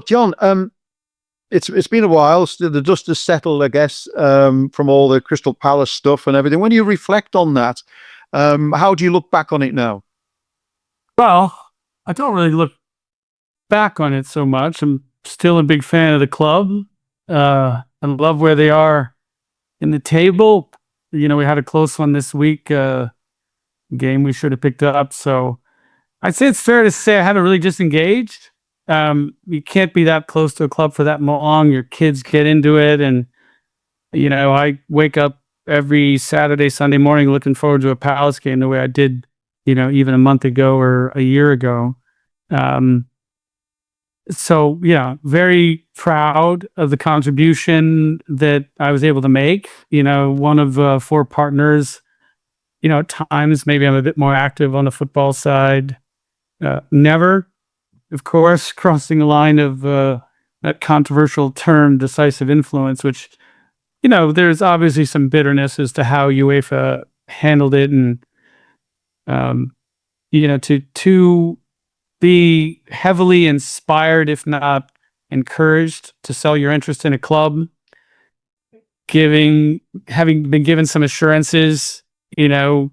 John, it's been a while. So the dust has settled, I guess, from all the Crystal Palace stuff and everything. When you reflect on that, how do you look back on it now? Well, I don't really look back on it so much. I'm still a big fan of the club. I love where they are in the table. We had a close one this week, game we should have picked up. So I'd say it's fair to say I haven't really disengaged. You can't be that close to a club for that long. Your kids get into it. And, I wake up every Saturday, Sunday morning looking forward to a Palace game the way I did, even a month ago or a year ago. So, very proud of the contribution that I was able to make. One of four partners. At times, maybe I'm a bit more active on the football side. Never, of course, crossing the line of that controversial term, decisive influence, which, there's obviously some bitterness as to how UEFA handled it. And, to be heavily inspired, if not encouraged, to sell your interest in a club, having been given some assurances, if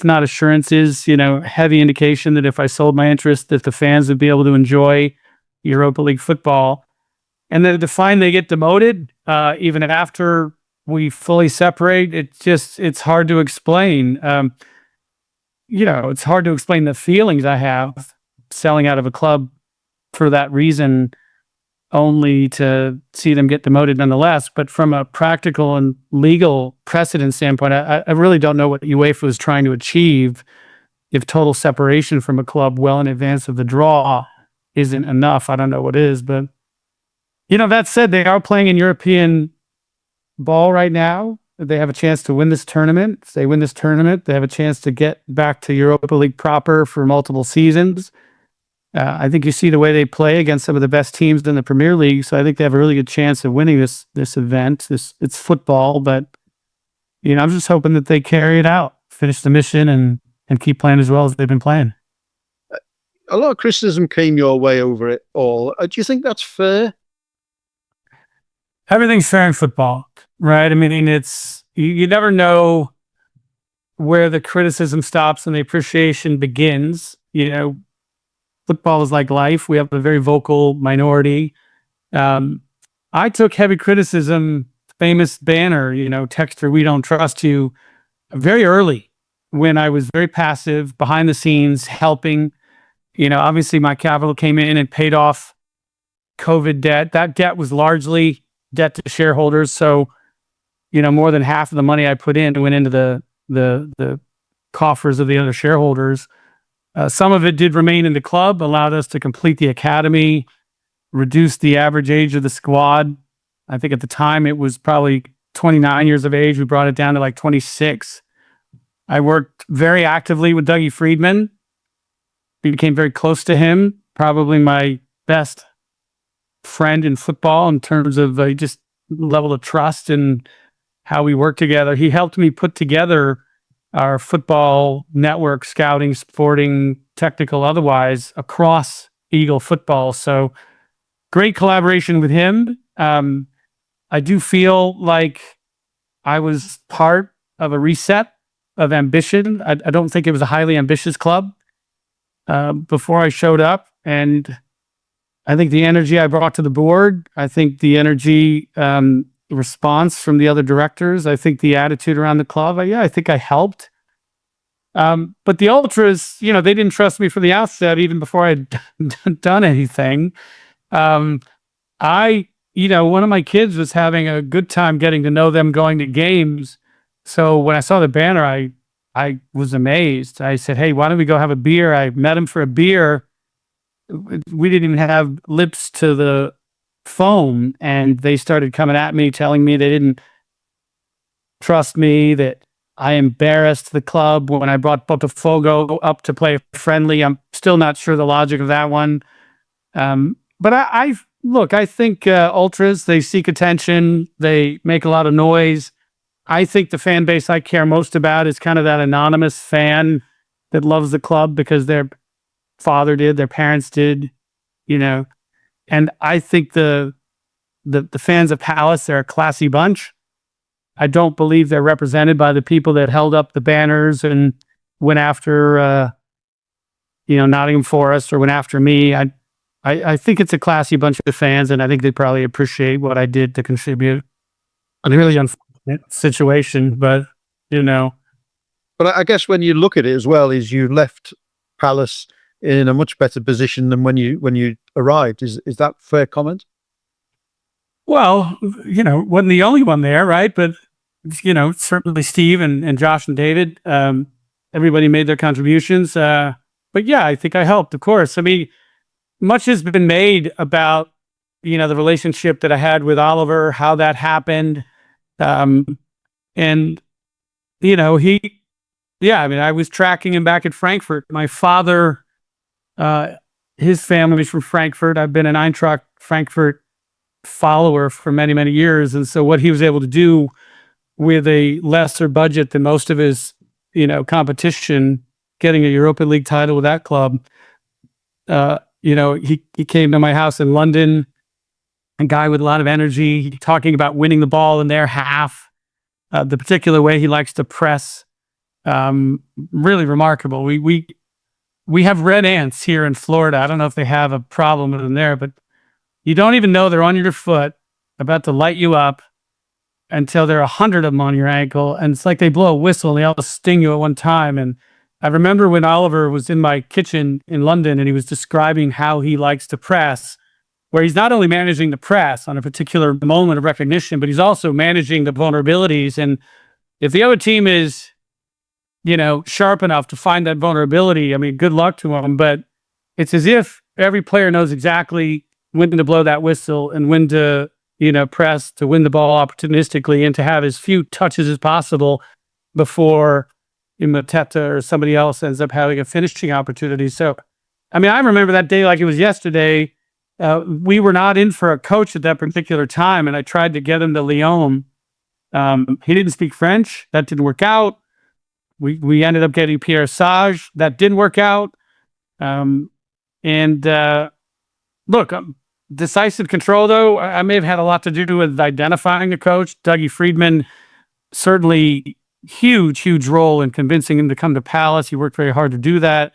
not assurances, heavy indication that if I sold my interest, that the fans would be able to enjoy Europa League football. And then to find they get demoted, even after we fully separate, it's hard to explain. It's hard to explain the feelings I have selling out of a club for that reason, only to see them get demoted nonetheless. But from a practical and legal precedent standpoint, I really don't know what UEFA was trying to achieve if total separation from a club well in advance of the draw isn't enough. I don't know what is, but that said, they are playing in European ball right now. They have a chance to win this tournament. If they win this tournament, they have a chance to get back to Europa League proper for multiple seasons. I think you see the way they play against some of the best teams in the Premier League, so I think they have a really good chance of winning this event. It's football, but I'm just hoping that they carry it out, finish the mission, and keep playing as well as they've been playing. A lot of criticism came your way over it all. Do you think that's fair? Everything's fair in football, right? I mean, it's you never know where the criticism stops and the appreciation begins. Football is like life. We have a very vocal minority. I took heavy criticism, famous banner, Textor, "We don't trust you," very early when I was very passive, behind the scenes, helping. Obviously my capital came in and paid off COVID debt. That debt was largely debt to shareholders. So, more than half of the money I put in went into the coffers of the other shareholders. Some of it did remain in the club, allowed us to complete the academy, reduce the average age of the squad. I think at the time it was probably 29 years of age. We brought it down to like 26. I worked very actively with Dougie Freedman. Became very close to him, probably my best friend in football in terms of just level of trust and how we work together. He helped me put together our football network, scouting, sporting, technical, otherwise, across Eagle football. So great collaboration with him. I do feel like I was part of a reset of ambition. I don't think it was a highly ambitious club before I showed up. And I think the energy I brought to the board, I think the energy response from the other directors, I think the attitude around the club, I think I helped. But the ultras, they didn't trust me from the outset, even before I'd done anything. One of my kids was having a good time getting to know them going to games. So when I saw the banner, I was amazed. I said, "Hey, why don't we go have a beer?" I met him for a beer. We didn't even have lips to the phone, and they started coming at me, telling me they didn't trust me, that I embarrassed the club when I brought Botafogo up to play friendly. I'm still not sure the logic of that one. But I think ultras, they seek attention. They make a lot of noise. I think the fan base I care most about is kind of that anonymous fan that loves the club because their father did, their parents did, And I think the fans of Palace, they're a classy bunch. I don't believe they're represented by the people that held up the banners and went after, Nottingham Forest or went after me. I think it's a classy bunch of fans, and I think they probably appreciate what I did to contribute. A really unfortunate situation, but But I guess when you look at it as well, is you left Palace in a much better position than when you arrived. Is that fair comment? well, wasn't the only one there, right? But certainly Steve and Josh and David, everybody made their contributions. But yeah, I think I helped, of course. I mean, much has been made about the relationship that I had with Oliver, how that happened, and I mean, I was tracking him back at Frankfurt. My father, his family's from Frankfurt. I've been an Eintracht Frankfurt follower for many, many years. And so what he was able to do with a lesser budget than most of his, competition, getting a Europa League title with that club, he came to my house in London, a guy with a lot of energy, talking about winning the ball in their half, the particular way he likes to press. Really remarkable. We have red ants here in Florida. I don't know if they have a problem with them there, but you don't even know they're on your foot, about to light you up, until there are 100 of them on your ankle. And it's like they blow a whistle and they all sting you at one time. And I remember when Oliver was in my kitchen in London and he was describing how he likes to press, where he's not only managing the press on a particular moment of recognition, but he's also managing the vulnerabilities. And if the other team is sharp enough to find that vulnerability, I mean, good luck to them. But it's as if every player knows exactly when to blow that whistle and when to, press to win the ball opportunistically and to have as few touches as possible before Mateta or somebody else ends up having a finishing opportunity. So, I mean, I remember that day like it was yesterday. We were not in for a coach at that particular time, and I tried to get him to Lyon. He didn't speak French. That didn't work out. We ended up getting Pierre Sage. That didn't work out. Look, decisive control, though, I may have had a lot to do with identifying a coach. Dougie Freedman, certainly huge role in convincing him to come to Palace. He worked very hard to do that.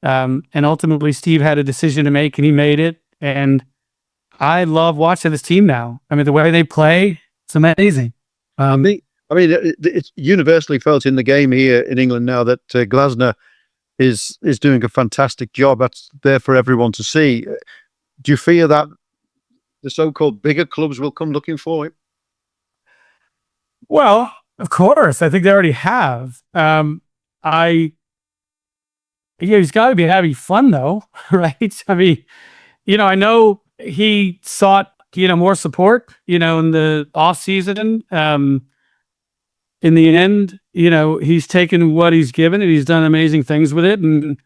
And ultimately, Steve had a decision to make, and he made it. And I love watching this team now. I mean, the way they play, it's amazing. It's universally felt in the game here in England now that Glasner is doing a fantastic job. That's there for everyone to see. Do you fear that the so-called bigger clubs will come looking for him? Well, of course. I think they already have. He's got to be having fun, though, right? I mean, I know he sought, more support, in the off season. In the end, he's taken what he's given and he's done amazing things with it. And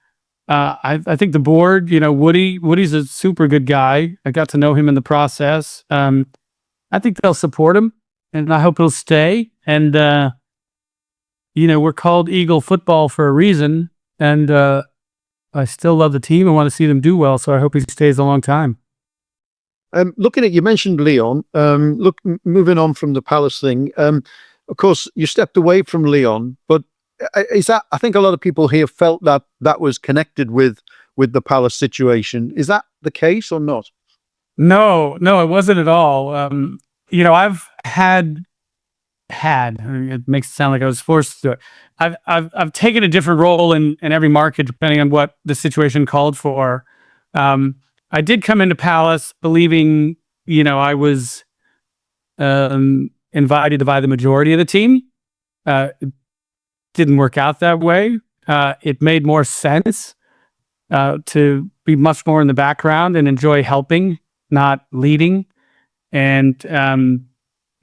I think the board, Woody's a super good guy. I got to know him in the process. I think they'll support him, and I hope he'll stay. And, we're called Eagle Football for a reason. And I still love the team. I want to see them do well. So I hope he stays a long time. Looking at, you mentioned Lyon. Moving on from the Palace thing. Of course, you stepped away from Lyon, but is that? I think a lot of people here felt that was connected with the Palace situation. Is that the case or not? No, it wasn't at all. I've had. It makes it sound like I was forced to do it. I've taken a different role in every market depending on what the situation called for. I did come into Palace believing, I was invited to buy the majority of the team. It didn't work out that way. It made more sense to be much more in the background and enjoy helping, not leading. And,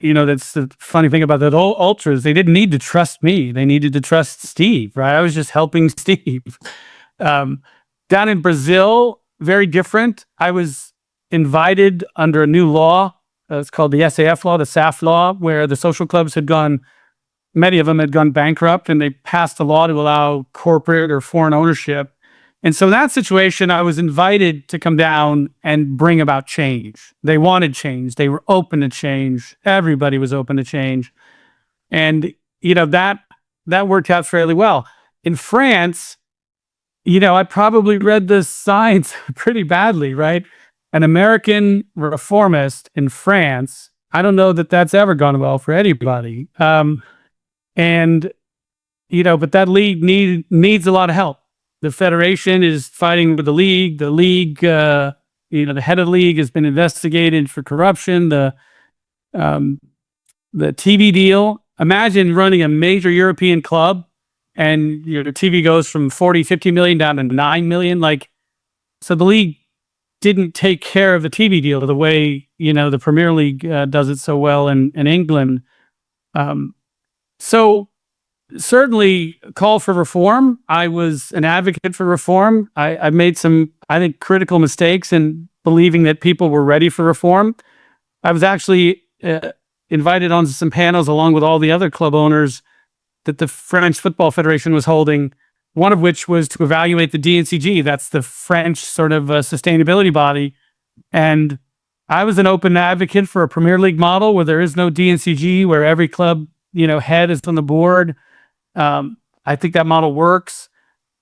that's the funny thing about the ultras. They didn't need to trust me. They needed to trust Steve, right? I was just helping Steve. Down in Brazil, very different. I was invited under a new law. It's called the SAF law, the SAF law, where the social clubs many of them had gone bankrupt, and they passed a law to allow corporate or foreign ownership And so in that situation, I was invited to come down and bring about change. They wanted change. They were open to change. Everybody was open to change. And, that worked out fairly well. In France, I probably read the signs pretty badly, right? An American reformist in France, I don't know that that's ever gone well for anybody. And, but that league needs a lot of help. The federation is fighting with the league. The league, the head of the league has been investigated for corruption. The TV deal. Imagine running a major European club and the TV goes from 40, 50 million down to 9 million. So the league didn't take care of the TV deal the way, the Premier League does it so well in England. So certainly call for reform. I was an advocate for reform. I made some, I think, critical mistakes in believing that people were ready for reform. I was actually invited onto some panels along with all the other club owners that the French Football Federation was holding, one of which was to evaluate the DNCG. That's the French sort of sustainability body. And I was an open advocate for a Premier League model where there is no DNCG, where every club, head is on the board. I think that model works.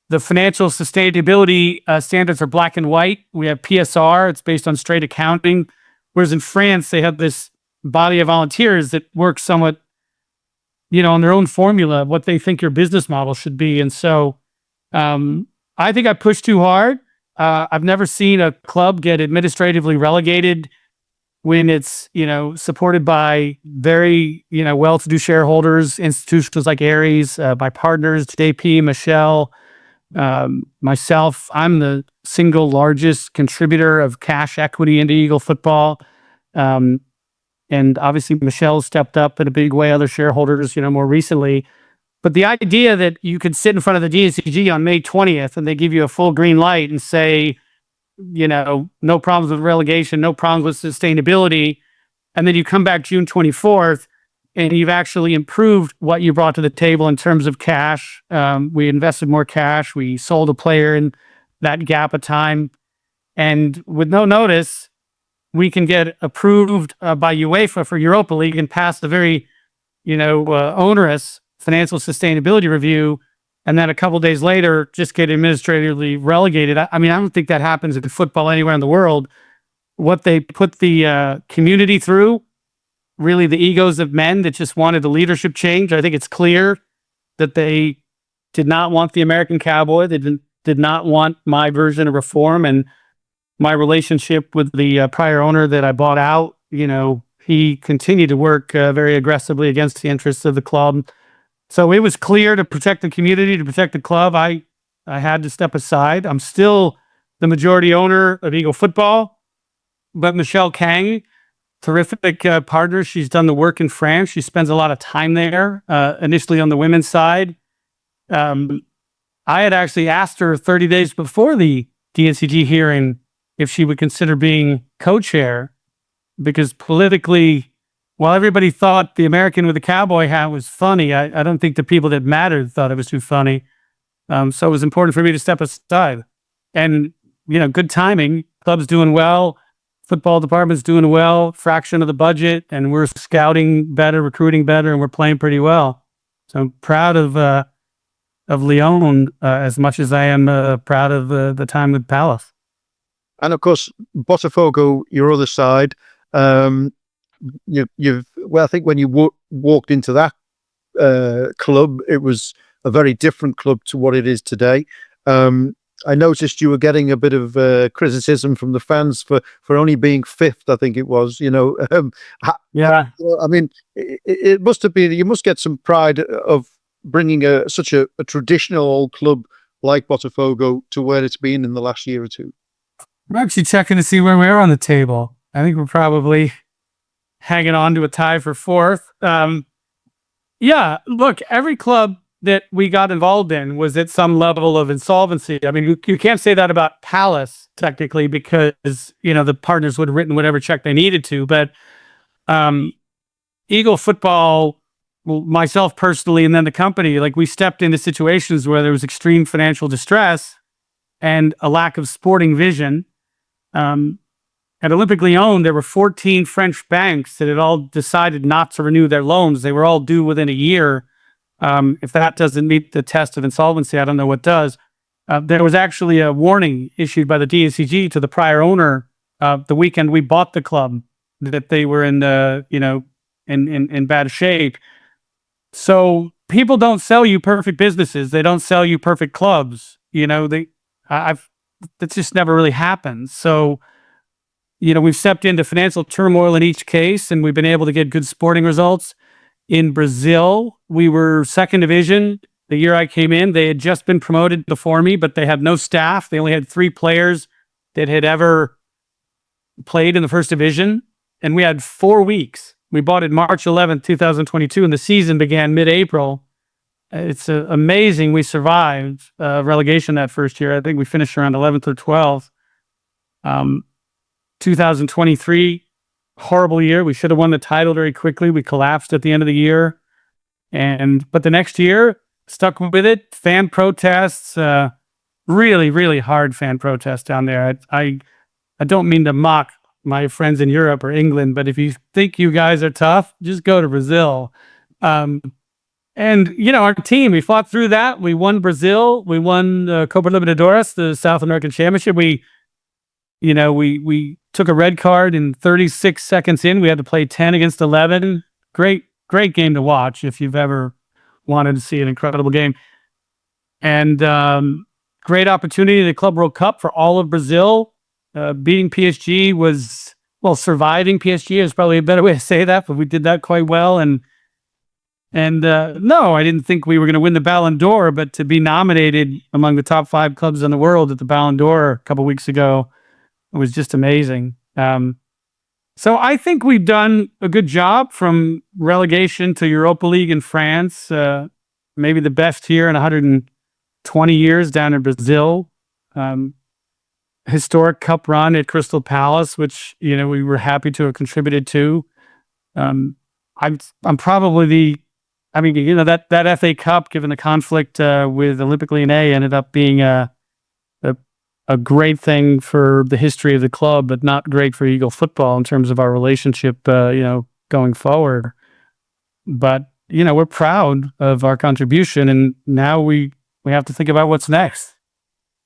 The financial sustainability standards are black and white. We have PSR. It's based on straight accounting. Whereas in France, they have this body of volunteers that work somewhat, on their own formula, what they think your business model should be. And so I think I pushed too hard. I've never seen a club get administratively relegated when it's, supported by very, well-to-do shareholders, institutions like Ares, my partners, JP, Michelle, myself. I'm the single largest contributor of cash equity into Eagle football. And obviously Michelle stepped up in a big way, other shareholders, more recently. But the idea that you could sit in front of the DNCG on May 20th and they give you a full green light and say, no problems with relegation, no problems with sustainability. And then you come back June 24th and you've actually improved what you brought to the table in terms of cash. We invested more cash. We sold a player in that gap of time. And with no notice, we can get approved by UEFA for Europa League and pass the very, onerous financial sustainability review. And then a couple of days later, just get administratively relegated. I don't think that happens in football anywhere in the world. What they put the community through, really the egos of men that just wanted the leadership change. I think it's clear that they did not want the American cowboy. They did not want my version of reform. And my relationship with the prior owner that I bought out, he continued to work very aggressively against the interests of the club. So it was clear to protect the community, to protect the club. I had to step aside. I'm still the majority owner of Eagle Football, but Michelle Kang, terrific partner. She's done the work in France. She spends a lot of time there, initially on the women's side. I had actually asked her 30 days before the DNCG hearing if she would consider being co-chair, because politically, while everybody thought the American with the cowboy hat was funny, I don't think the people that mattered thought it was too funny. So it was important for me to step aside. And, good timing. Club's doing well. Football department's doing well. Fraction of the budget. And we're scouting better, recruiting better, and we're playing pretty well. So I'm proud of Lyon as much as I am proud of the time with Palace. And of course, Botafogo, your other side. I think when you walked into that club, it was a very different club to what it is today. I noticed you were getting a bit of criticism from the fans for only being fifth. I think it was. Yeah. It must have been. You must get some pride of bringing such a traditional old club like Botafogo to where it's been in the last year or two. I'm actually checking to see where we are on the table. I think we're probably hanging on to a tie for fourth. Yeah, look, every club that we got involved in was at some level of insolvency. You can't say that about Palace technically because, the partners would have written whatever check they needed to. But Eagle Football, myself personally, and then the company, we stepped into situations where there was extreme financial distress. and a lack of sporting vision. At Olympique Lyon, there were 14 French banks that had all decided not to renew their loans. They were all due within a year. If that doesn't meet the test of insolvency, I don't know what does. There was actually a warning issued by the DACG to the prior owner the weekend we bought the club, that they were in bad shape. So people don't sell you perfect businesses. They don't sell you perfect clubs. That's just never really happened. So, we've stepped into financial turmoil in each case, and we've been able to get good sporting results. In Brazil, we were second division. The year I came in, they had just been promoted before me, but they had no staff. They only had 3 players that had ever played in the first division. And we had 4 weeks. We bought it March 11th, 2022, and the season began mid-April. It's amazing we survived relegation that first year. I think we finished around 11th or 12th. 2023, horrible year. We should have won the title very quickly. We collapsed at the end of the year. But the next year, stuck with it. Fan protests, really, really hard fan protests down there. I don't mean to mock my friends in Europe or England, but if you think you guys are tough, just go to Brazil. Our team, we fought through that. We won Brazil. We won Copa Libertadores, the South American Championship. We took a red card in 36 seconds in. We had to play 10 against 11. Great game to watch if you've ever wanted to see an incredible game. And great opportunity, the Club World Cup for all of Brazil. Beating PSG was, surviving PSG is probably a better way to say that, but we did that quite well. And no, I didn't think we were going to win the Ballon d'Or, but to be nominated among the top 5 clubs in the world at the Ballon d'Or a couple weeks ago, it was just amazing. So I think we've done a good job from relegation to Europa League in France, maybe the best here in 120 years down in Brazil. Historic cup run at Crystal Palace, which, we were happy to have contributed to. I'm probably that FA Cup, given the conflict with Olympique Lyonnais, ended up being a great thing for the history of the club, but not great for Eagle football in terms of our relationship, going forward. But, we're proud of our contribution, and now we have to think about what's next.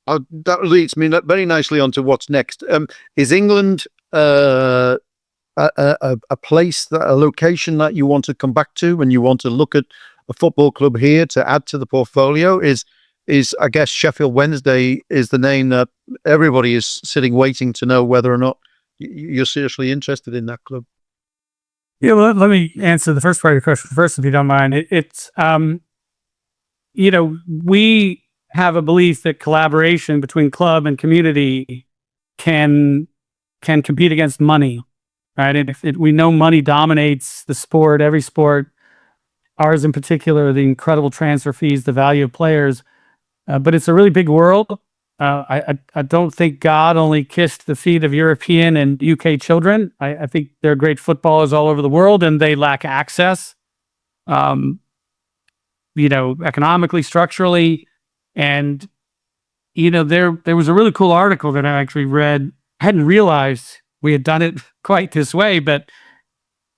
That leads me very nicely onto what's next. Is England a place, a location that you want to come back to when you want to look at a football club here to add to the portfolio? Is I guess Sheffield Wednesday is the name that everybody is sitting waiting to know whether or not you're seriously interested in that club? Yeah, well, let me answer the first part of your question first, if you don't mind. We have a belief that collaboration between club and community can compete against money, right? We know money dominates the sport, every sport, ours in particular, the incredible transfer fees, the value of players. But it's a really big world. I don't think God only kissed the feet of European and UK children. I think there are great footballers all over the world, and they lack access, economically, structurally. And, there was a really cool article that I actually read. I hadn't realized we had done it quite this way, but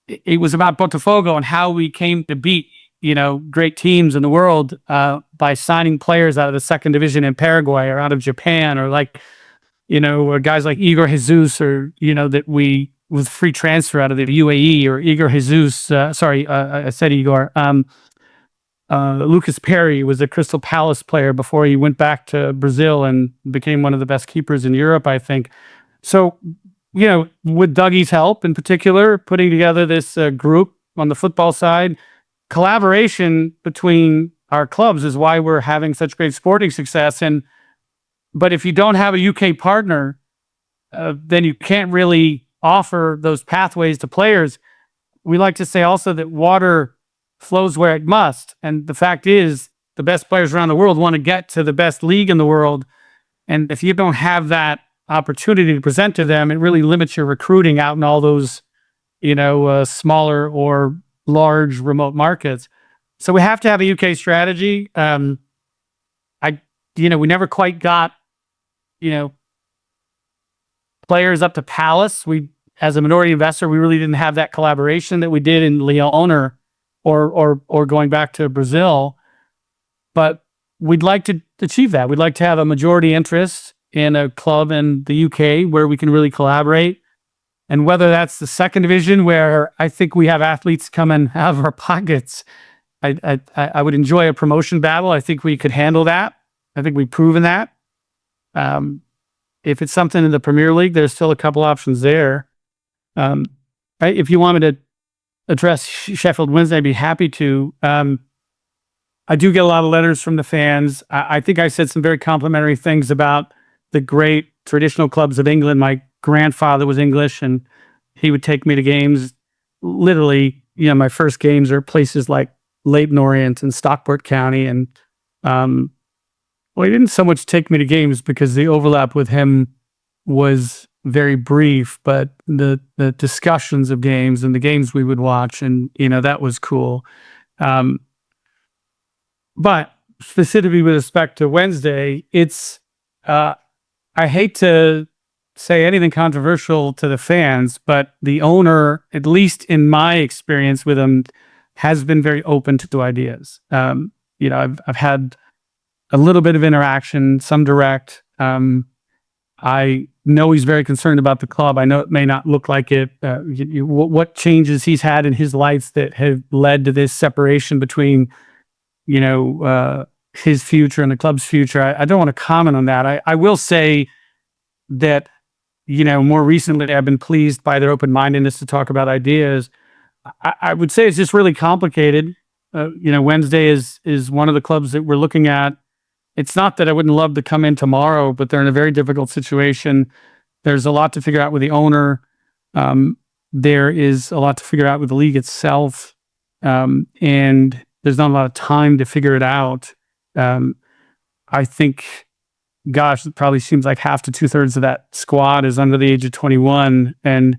it was about Botafogo and how we came to beat, great teams in the world by signing players out of the second division in Paraguay or out of Japan, or or guys like Igor Jesus, or, that we with free transfer out of the UAE, or Igor Jesus. I said Igor. Lucas Perry was a Crystal Palace player before he went back to Brazil and became one of the best keepers in Europe, I think. So, with Dougie's help in particular, putting together this group on the football side, collaboration between our clubs is why we're having such great sporting success. But if you don't have a UK partner, then you can't really offer those pathways to players. We like to say also that water flows where it must. And the fact is, the best players around the world want to get to the best league in the world. And if you don't have that opportunity to present to them, it really limits your recruiting out in all those, smaller or large remote markets. So we have to have a UK strategy. We never quite got you know, players up to Palace. As a minority investor, we really didn't have that collaboration that we did in Lyon or going back to Brazil. But we'd like to achieve that. We'd like to have a majority interest in a club in the UK where we can really collaborate. And whether that's the second division, where I think we have athletes come and out of our pockets, I would enjoy a promotion battle. I think we could handle that. I think we've proven that. If it's something in the Premier League, there's still a couple options there. If you want me to address Sheffield Wednesday, I'd be happy to. I do get a lot of letters from the fans. I think I said some very complimentary things about the great traditional clubs of England. My grandfather was English, and he would take me to games. Literally, my first games are places like Leyton Orient and Stockport County. And he didn't so much take me to games because the overlap with him was very brief, but the discussions of games and the games we would watch, and that was cool. But specifically with respect to Wednesday, it's I hate to say anything controversial to the fans, but the owner, at least in my experience with him, has been very open to ideas. I've had a little bit of interaction, some direct. I know he's very concerned about the club. I know it may not look like it. What changes he's had in his life that have led to this separation between, his future and the club's future. I don't want to comment on that. I will say that, more recently I've been pleased by their open-mindedness to talk about ideas. I would say it's just really complicated. Wednesday is one of the clubs that we're looking at. It's not that I wouldn't love to come in tomorrow, but they're in a very difficult situation. There's a lot to figure out with the owner. There is a lot to figure out with the league itself. And there's not a lot of time to figure it out. I think, gosh, it probably seems like half to 2/3 of that squad is under the age of 21. And,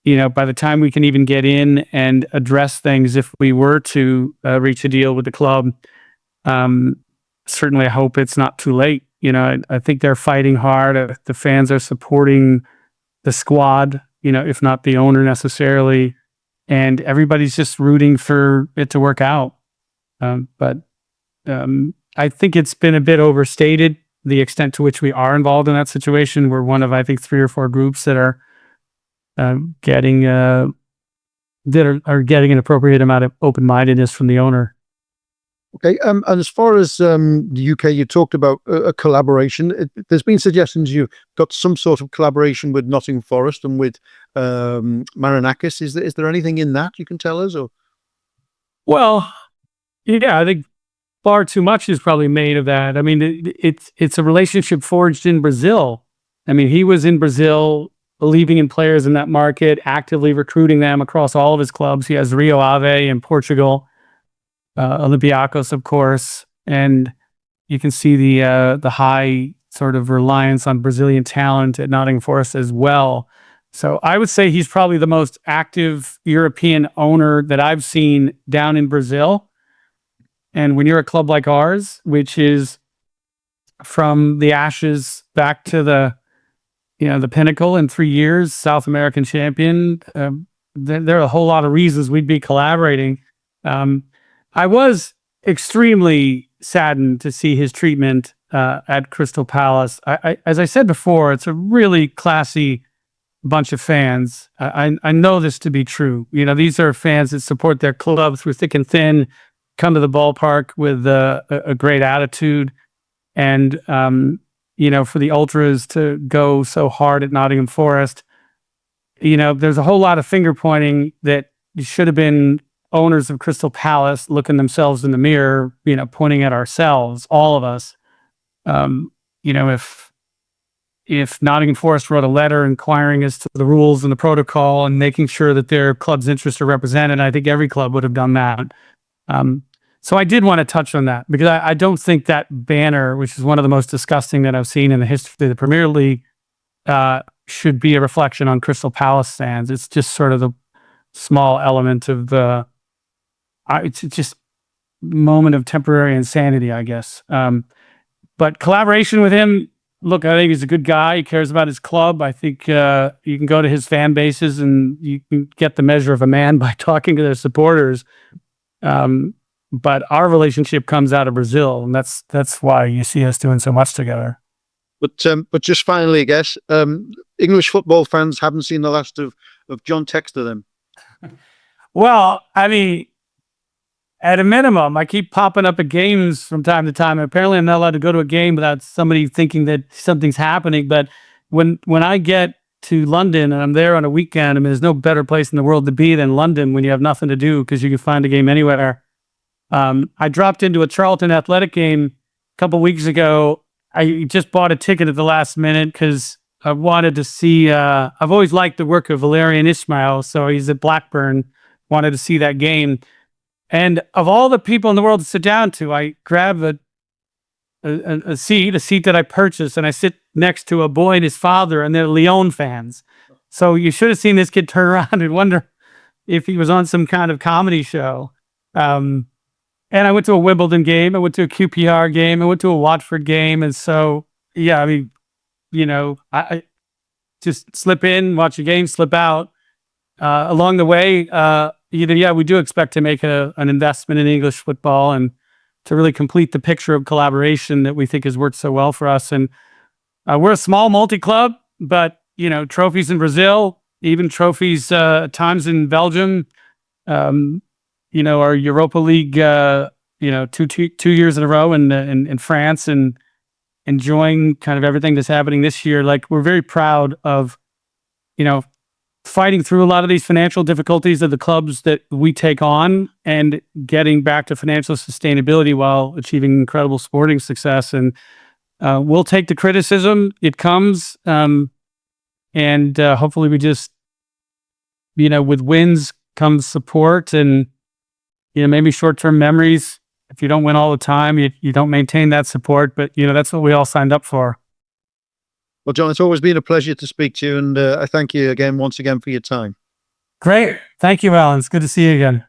by the time we can even get in and address things, if we were to reach a deal with the club, certainly I hope it's not too late. I think they're fighting hard. The fans are supporting the squad, if not the owner necessarily. And everybody's just rooting for it to work out. But I think it's been a bit overstated, the extent to which we are involved in that situation. We're one of, I think, 3 or 4 groups that are getting an appropriate amount of open-mindedness from the owner. Okay, and as far as the UK, you talked about a collaboration. There's been suggestions you've got some sort of collaboration with Nottingham Forest and with Marinakis. Is there anything in that you can tell us? Or well, yeah, I think far too much is probably made of that. I mean, it's a relationship forged in Brazil. I mean, he was in Brazil, believing in players in that market, actively recruiting them across all of his clubs. He has Rio Ave in Portugal. Olympiacos, of course, and you can see the high sort of reliance on Brazilian talent at Nottingham Forest as well. So I would say he's probably the most active European owner that I've seen down in Brazil. And when you're a club like ours, which is from the ashes back to the pinnacle in 3 years, South American champion, there are a whole lot of reasons we'd be collaborating. I was extremely saddened to see his treatment at Crystal Palace. As I said before, it's a really classy bunch of fans. I know this to be true. These are fans that support their club through thick and thin, come to the ballpark with a great attitude. And, for the ultras to go so hard at Nottingham Forest, there's a whole lot of finger pointing that should have been owners of Crystal Palace looking themselves in the mirror, pointing at ourselves, all of us. If Nottingham Forest wrote a letter inquiring as to the rules and the protocol and making sure that their club's interests are represented, I think every club would have done that. So I did want to touch on that because I don't think that banner, which is one of the most disgusting that I've seen in the history of the Premier League, should be a reflection on Crystal Palace fans. It's just sort of the small element of it's just moment of temporary insanity, I guess. But collaboration with him, look, I think he's a good guy. He cares about his club. I think you can go to his fan bases and you can get the measure of a man by talking to their supporters. But our relationship comes out of Brazil, and that's why you see us doing so much together. But just finally, I guess English football fans haven't seen the last of John Textor then. Well, I mean, at a minimum, I keep popping up at games from time to time. Apparently, I'm not allowed to go to a game without somebody thinking that something's happening. But when I get to London and I'm there on a weekend, I mean, there's no better place in the world to be than London when you have nothing to do because you can find a game anywhere. I dropped into a Charlton Athletic game a couple weeks ago. I just bought a ticket at the last minute because I wanted to see. I've always liked the work of Valerian Ismail, so he's at Blackburn. Wanted to see that game. And of all the people in the world to sit down to, I grab a seat that I purchased, and I sit next to a boy and his father, and they're Lyon fans. So you should have seen this kid turn around and wonder if he was on some kind of comedy show. And I went to a Wimbledon game, I went to a QPR game, I went to a Watford game, and so yeah, I mean, I just slip in, watch a game, slip out. Along the way, we do expect to make an investment in English football and to really complete the picture of collaboration that we think has worked so well for us. And we're a small multi-club, but trophies in Brazil, even trophies at times in Belgium. Our Europa League, 2 years in a row in France, and enjoying kind of everything that's happening this year. Like, we're very proud of, fighting through a lot of these financial difficulties of the clubs that we take on and getting back to financial sustainability while achieving incredible sporting success. And we'll take the criticism. It comes. And hopefully we just, with wins comes support and, maybe short-term memories. If you don't win all the time, you don't maintain that support, but that's what we all signed up for. Well, John, it's always been a pleasure to speak to you, and I thank you once again for your time. Great. Thank you, Alan. It's good to see you again.